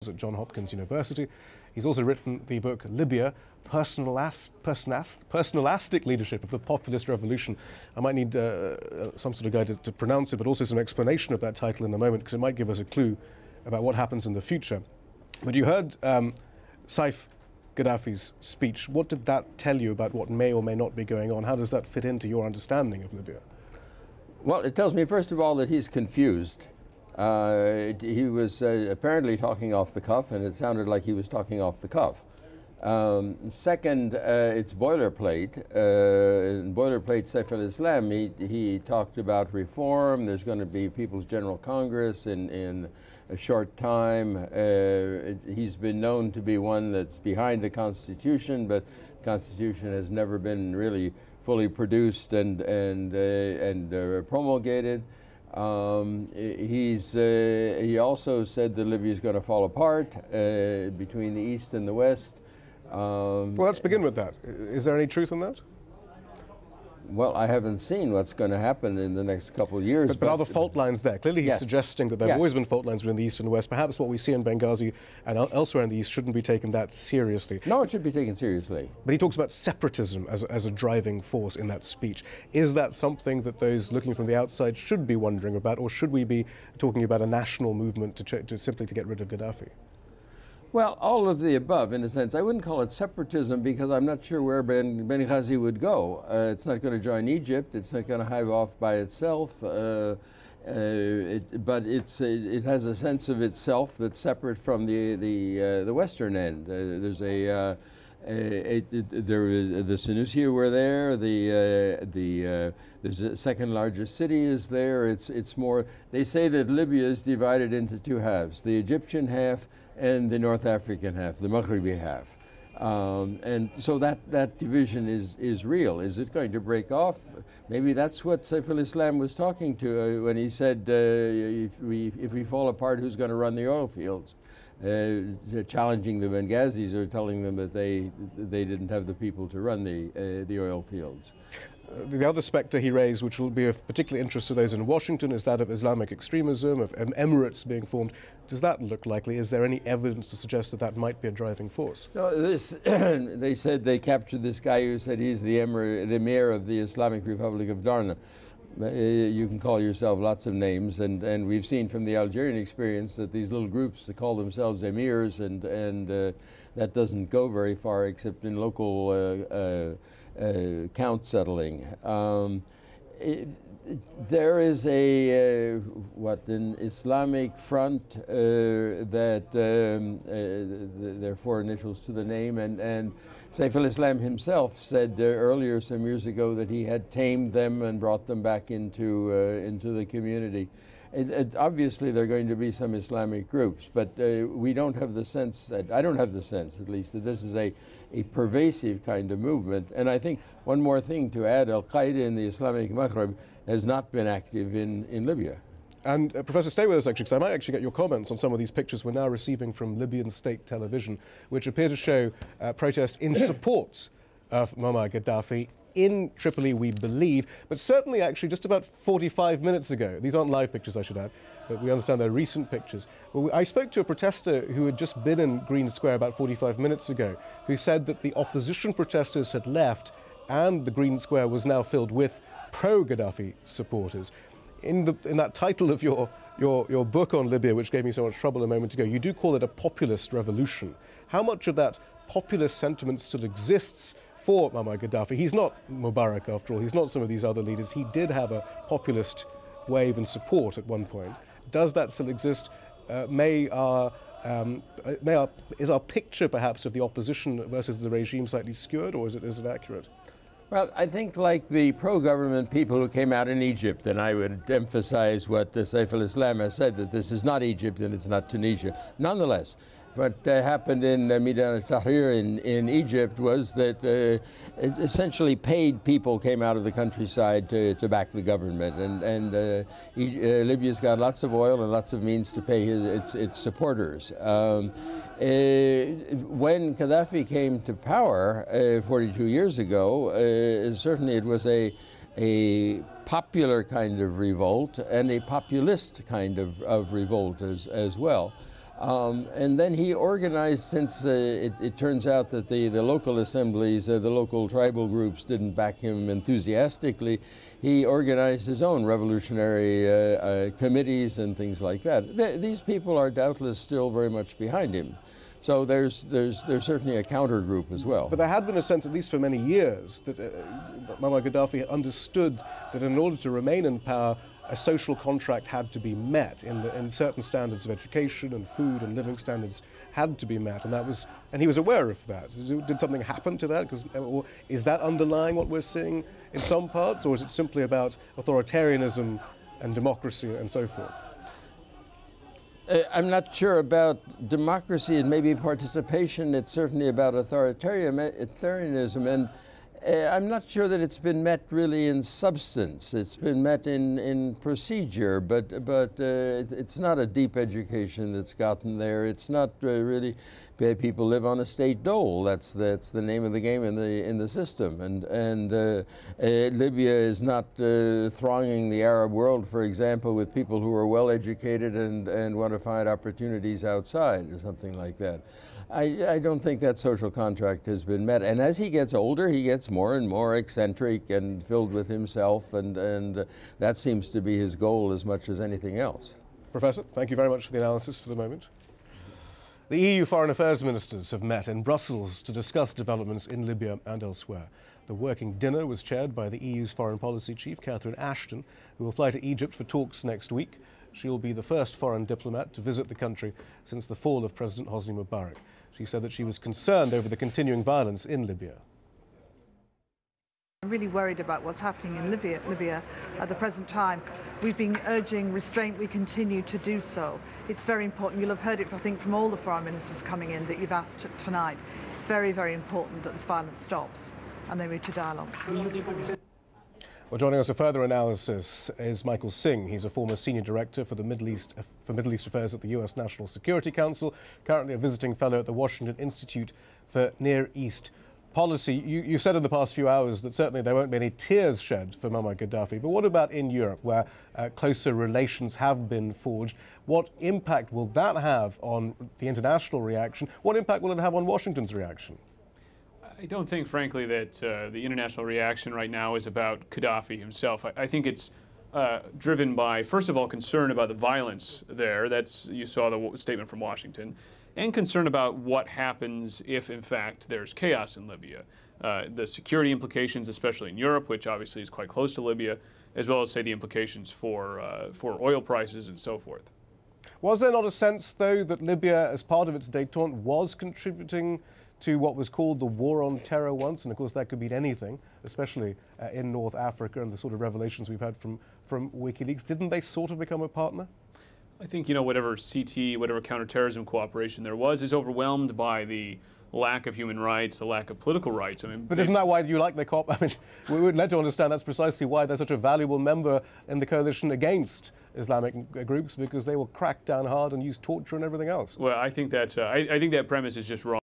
at Johns Hopkins University. He's also written the book Libya, Personalistic Leadership of the Populist Revolution. I might need some sort of guide to pronounce it, but also some explanation of that title in a moment, because it might give us a clue about what happens in the future. But you heard Saif Gaddafi's speech. What did that tell you about what may or may not be going on? How does that fit into your understanding of Libya? Well, it tells me, first of all, that he's confused. He was apparently talking off the cuff, and it sounded like he was talking off the cuff. Second, it's boilerplate. In boilerplate Saif al-Islam, he talked about reform. There's going to be People's General Congress in a short time. He's been known to be one that's behind the Constitution, but the Constitution has never been really fully produced and promulgated. He also said that Libya is going to fall apart between the East and the West. Well, let's begin with that. Is there any truth in that? Well, I haven't seen what's going to happen in the next couple of years. But are the fault lines there? Clearly he's suggesting that there have always been fault lines between the East and the West. Perhaps what we see in Benghazi and elsewhere in the East shouldn't be taken that seriously. No, it should be taken seriously. But he talks about separatism as a driving force in that speech. Is that something that those looking from the outside should be wondering about, or should we be talking about a national movement to simply to get rid of Gaddafi? Well, all of the above, in a sense. I wouldn't call it separatism because I'm not sure where Benghazi would go. It's not going to join Egypt. It's not going to hive off by itself. But it has a sense of itself that's separate from the western end. There's the Senussi were there. There's a second largest city is there. It's more. They say that Libya is divided into two halves: the Egyptian half and the North African half, the Maghribi half. And so that division is real. Is it going to break off? Maybe that's what Saif al-Islam was talking to when he said, if we fall apart, who's going to run the oil fields? Challenging the Benghazis or telling them that they didn't have the people to run the oil fields. The other spectre he raised, which will be of particular interest to those in Washington, is that of Islamic extremism, of emirates being formed. Does that look likely? Is there any evidence to suggest that that might be a driving force? No, they said they captured this guy who said he's the emir of the Islamic Republic of Darna. You can call yourself lots of names, and we've seen from the Algerian experience that these little groups that call themselves emirs, and that doesn't go very far except in local count settling. There is an Islamic front that there are four initials to the name, and Saif al-Islam himself said earlier some years ago that he had tamed them and brought them back into the community. Obviously, there are going to be some Islamic groups, but we don't have the sense, I don't have the sense at least, that this is a pervasive kind of movement. And I think one more thing to add, Al-Qaeda in the Islamic Maghreb has not been active in Libya. And Professor, stay with us actually, because I might actually get your comments on some of these pictures we're now receiving from Libyan state television, which appear to show protest in support of Muammar Gaddafi in Tripoli, we believe, but certainly actually just about 45 minutes ago. These aren't live pictures, I should add, but we understand they're recent pictures. Well, I spoke to a protester who had just been in Green Square about 45 minutes ago, who said that the opposition protesters had left and the Green Square was now filled with pro-Gaddafi supporters. In that title of your book on Libya, which gave me so much trouble a moment ago, you do call it a populist revolution. How much of that populist sentiment still exists for Muammar Gaddafi? He's not Mubarak, after all. He's not some of these other leaders. He did have a populist wave and support at one point. Does that still exist? Is our picture perhaps of the opposition versus the regime slightly skewed, or is it accurate? Well, I think like the pro-government people who came out in Egypt, and I would emphasize what Saif al-Islam has said, that this is not Egypt and it's not Tunisia. Nonetheless, what happened in Midan al-Tahrir in Egypt was that essentially paid people came out of the countryside to back the government, and Libya's got lots of oil and lots of means to pay its supporters. When Gaddafi came to power 42 years ago, certainly it was a popular kind of revolt and a populist kind of revolt as well. And then he organized, since it turns out that the local assemblies, the local tribal groups didn't back him enthusiastically, he organized his own revolutionary committees and things like that. These people are doubtless still very much behind him. So there's certainly a counter group as well. But there had been a sense, at least for many years, that Muammar Gaddafi understood that in order to remain in power, a social contract had to be met, in certain standards of education and food and living standards had to be met, and he was aware of that. Did something happen to that? Or is that underlying what we're seeing in some parts, or is it simply about authoritarianism and democracy and so forth? I'm not sure about democracy and maybe participation. It's certainly about authoritarianism, and I'm not sure that it's been met really in substance. It's been met in procedure, but it's not a deep education that's gotten there. It's not really. People live on a state dole. That's the name of the game in the system. And Libya is not thronging the Arab world, for example, with people who are well educated and want to find opportunities outside or something like that. I don't think that social contract has been met. And as he gets older, he gets more and more eccentric and filled with himself, and that seems to be his goal as much as anything else. Professor, thank you very much for the analysis for the moment. The EU foreign affairs ministers have met in Brussels to discuss developments in Libya and elsewhere. The working dinner was chaired by the EU's foreign policy chief, Catherine Ashton, who will fly to Egypt for talks next week. She will be the first foreign diplomat to visit the country since the fall of President Hosni Mubarak. She said that she was concerned over the continuing violence in Libya. I'm really worried about what's happening in Libya at the present time. We've been urging restraint. We continue to do so. It's very important. You'll have heard it, I think, from all the foreign ministers coming in that you've asked tonight. It's very, very important that this violence stops and they move to dialogue. Well, joining us for further analysis is Michael Singh. He's a former senior director for Middle East Affairs at the U.S. National Security Council, currently a visiting fellow at the Washington Institute for Near East Policy. You've said in the past few hours that certainly there won't be any tears shed for Muammar Gaddafi, but what about in Europe, where closer relations have been forged? What impact will that have on the international reaction? What impact will it have on Washington's reaction? I don't think, frankly, that the international reaction right now is about Gaddafi himself. I think it's driven by, first of all, concern about the violence there. You saw the statement from Washington. And concern about what happens if, in fact, there's chaos in Libya. The security implications, especially in Europe, which obviously is quite close to Libya, as well as, say, the implications for oil prices and so forth. Was there not a sense, though, that Libya, as part of its détente, was contributing to what was called the war on terror once? And, of course, that could mean anything, especially in North Africa and the sort of revelations we've had from WikiLeaks. Didn't they sort of become a partner? I think, whatever whatever counterterrorism cooperation there was, is overwhelmed by the lack of human rights, the lack of political rights. I mean, but isn't that why you like the COP? I mean, we would let you understand that's precisely why they're such a valuable member in the coalition against Islamic groups, because they will crack down hard and use torture and everything else. Well, I think that premise is just wrong.